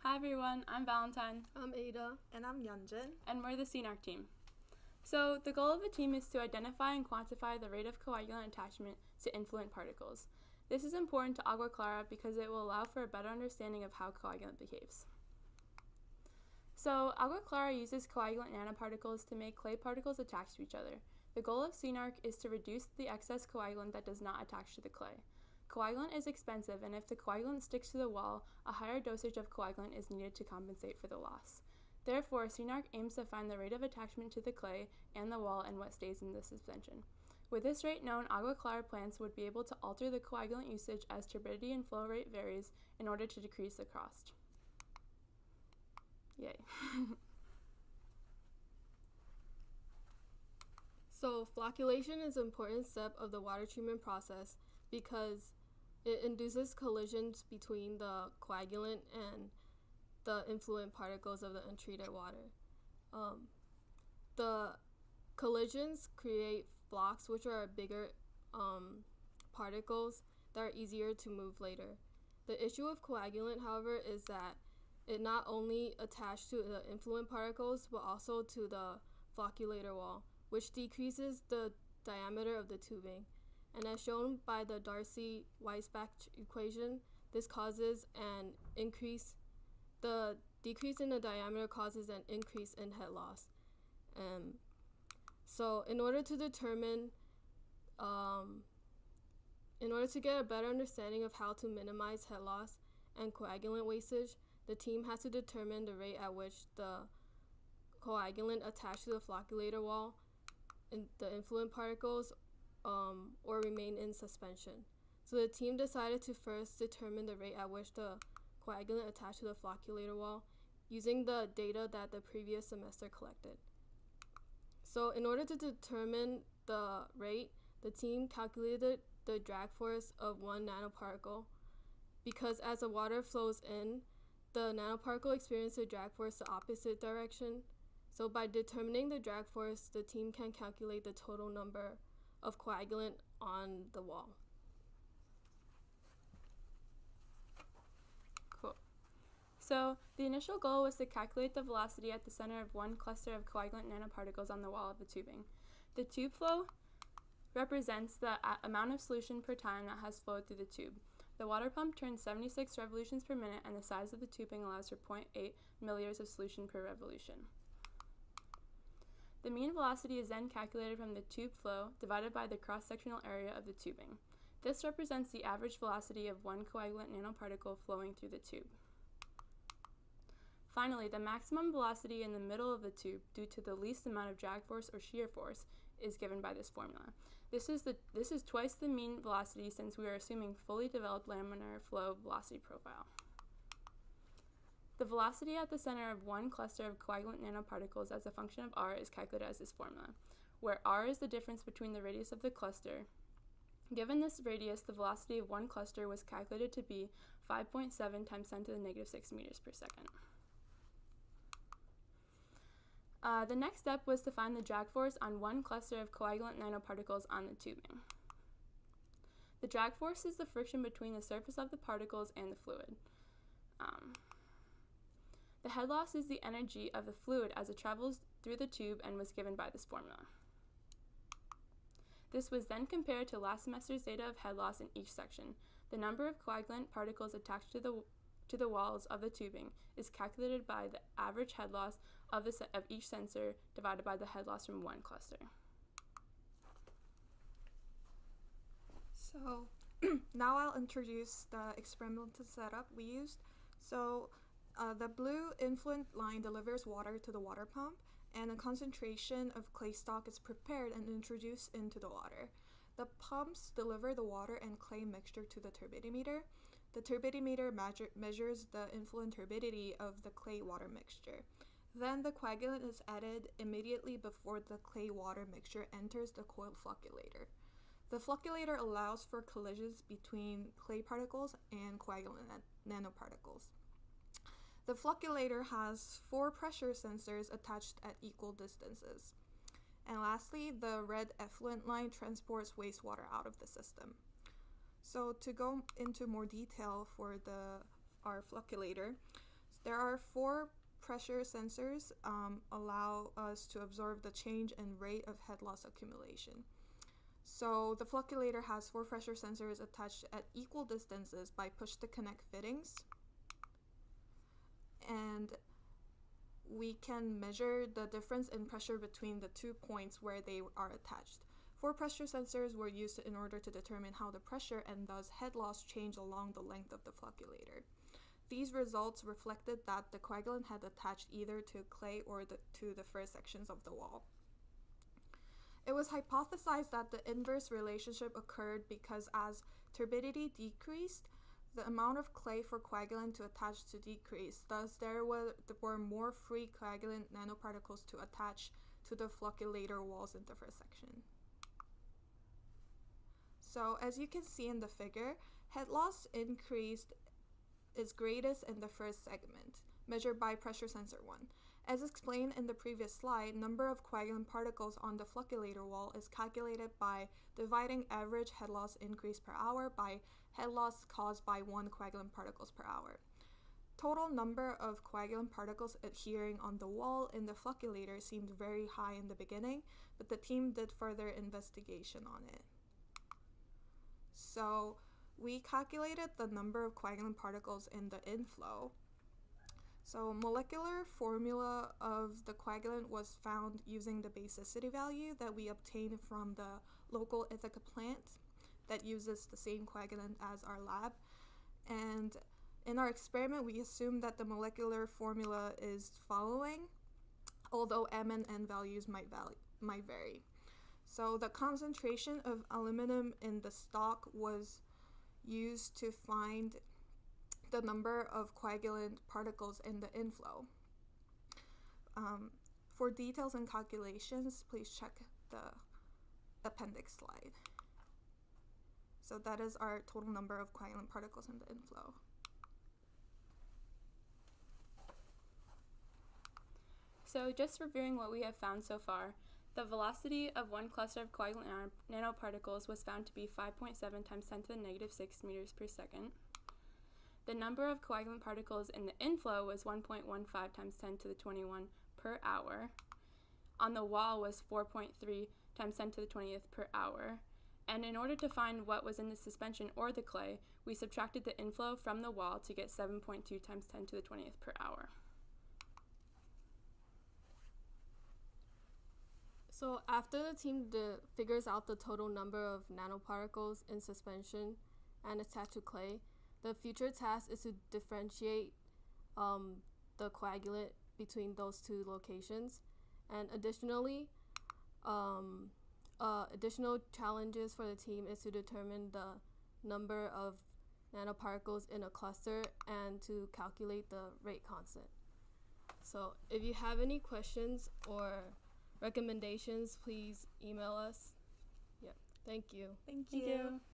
Hi everyone, I'm Valentine. I'm Ada. And I'm Yeonjin. And we're the C-NARC team. So the goal of the team is to identify and quantify the rate of coagulant attachment to influent particles. This is important to agua clara because it will allow for a better understanding of how coagulant behaves. So agua clara uses coagulant nanoparticles to make clay particles attach to each other. The goal of C-NARC is to reduce the excess coagulant that does not attach to the clay. Coagulant is expensive, and if the coagulant sticks to the wall, a higher dosage of coagulant is needed to compensate for the loss. Therefore, C-NARC aims to find the rate of attachment to the clay and the wall and what stays in the suspension. With this rate known, agua clara plants would be able to alter the coagulant usage as turbidity and flow rate varies in order to decrease the cost. Yay. So flocculation is an important step of the water treatment process because it induces collisions between the coagulant and the influent particles of the untreated water. The collisions create flocks, which are bigger particles that are easier to move later. The issue of coagulant, however, is that it not only attached to the influent particles, but also to the flocculator wall, which decreases the diameter of the tubing. And as shown by the Darcy-Weisbach equation, this causes an increase. The decrease in the diameter causes an increase in head loss. So in order to get a better understanding of how to minimize head loss and coagulant wastage, the team has to determine the rate at which the coagulant attached to the flocculator wall and the influent particles or remain in suspension. So the team decided to first determine the rate at which the coagulant attached to the flocculator wall using the data that the previous semester collected. So in order to determine the rate, the team calculated the drag force of one nanoparticle because as the water flows in, the nanoparticle experiences a drag force the opposite direction. So by determining the drag force, the team can calculate the total number of coagulant on the wall. Cool. So the initial goal was to calculate the velocity at the center of one cluster of coagulant nanoparticles on the wall of the tubing. The tube flow represents the amount of solution per time that has flowed through the tube. The water pump turns 76 revolutions per minute, and the size of the tubing allows for 0.8 milliliters of solution per revolution. The mean velocity is then calculated from the tube flow divided by the cross-sectional area of the tubing. This represents the average velocity of one coagulant nanoparticle flowing through the tube. Finally, the maximum velocity in the middle of the tube due to the least amount of drag force or shear force is given by this formula. This is twice the mean velocity since we are assuming fully developed laminar flow velocity profile. The velocity at the center of one cluster of coagulant nanoparticles as a function of r is calculated as this formula, where r is the difference between the radius of the cluster. Given this radius, the velocity of one cluster was calculated to be 5.7 times 10 to the negative 6 meters per second. The next step was to find the drag force on one cluster of coagulant nanoparticles on the tubing. The drag force is the friction between the surface of the particles and the fluid. The head loss is the energy of the fluid as it travels through the tube and was given by this formula. This was then compared to last semester's data of head loss in each section. The number of coagulant particles attached to the walls of the tubing is calculated by the average head loss of each sensor divided by the head loss from one cluster. So now I'll introduce the experimental setup we used. So the blue influent line delivers water to the water pump, and a concentration of clay stock is prepared and introduced into the water. The pumps deliver the water and clay mixture to the turbidimeter. The turbidimeter measures the influent turbidity of the clay water mixture. Then the coagulant is added immediately before the clay water mixture enters the coiled flocculator. The flocculator allows for collisions between clay particles and coagulant nanoparticles. The flocculator has 4 pressure sensors attached at equal distances. And lastly, the red effluent line transports wastewater out of the system. So to go into more detail for our flocculator, There are 4 pressure sensors allow us to observe the change in rate of head loss accumulation. So the flocculator has 4 pressure sensors attached at equal distances by push-to-connect fittings. And we can measure the difference in pressure between the 2 points where they are attached. 4 pressure sensors were used in order to determine how the pressure and thus head loss change along the length of the flocculator. These results reflected that the coagulant had attached either to clay or to the first sections of the wall. It was hypothesized that the inverse relationship occurred because as turbidity decreased, the amount of clay for coagulant to attach to decreased. Thus, there were more free coagulant nanoparticles to attach to the flocculator walls in the first section. So, as you can see in the figure, head loss is greatest in the first segment, measured by pressure sensor 1. As explained in the previous slide, number of coagulant particles on the flocculator wall is calculated by dividing average head loss increase per hour by head loss caused by 1 coagulant particles per hour. Total number of coagulant particles adhering on the wall in the flocculator seemed very high in the beginning, but the team did further investigation on it. So we calculated the number of coagulant particles in the inflow. So molecular formula of the coagulant was found using the basicity value that we obtained from the local Ithaca plant that uses the same coagulant as our lab. And in our experiment, we assumed that the molecular formula is following, although M and N values might vary. So the concentration of aluminum in the stock was used to find the number of coagulant particles in the inflow. For details and calculations, please check the appendix slide. So that is our total number of coagulant particles in the inflow. So just reviewing what we have found so far, the velocity of one cluster of coagulant nanoparticles was found to be 5.7 times 10 to the negative 6 meters per second. The number of coagulant particles in the inflow was 1.15 times 10 to the 21 per hour. On the wall was 4.3 times 10 to the 20th per hour. And in order to find what was in the suspension or the clay, we subtracted the inflow from the wall to get 7.2 times 10 to the 20th per hour. So after the team figures out the total number of nanoparticles in suspension and attached to clay, the future task is to differentiate the coagulant between those 2 locations. And additionally, additional challenges for the team is to determine the number of nanoparticles in a cluster and to calculate the rate constant. So if you have any questions or recommendations, please email us. Yeah, thank you. Thank Thank you.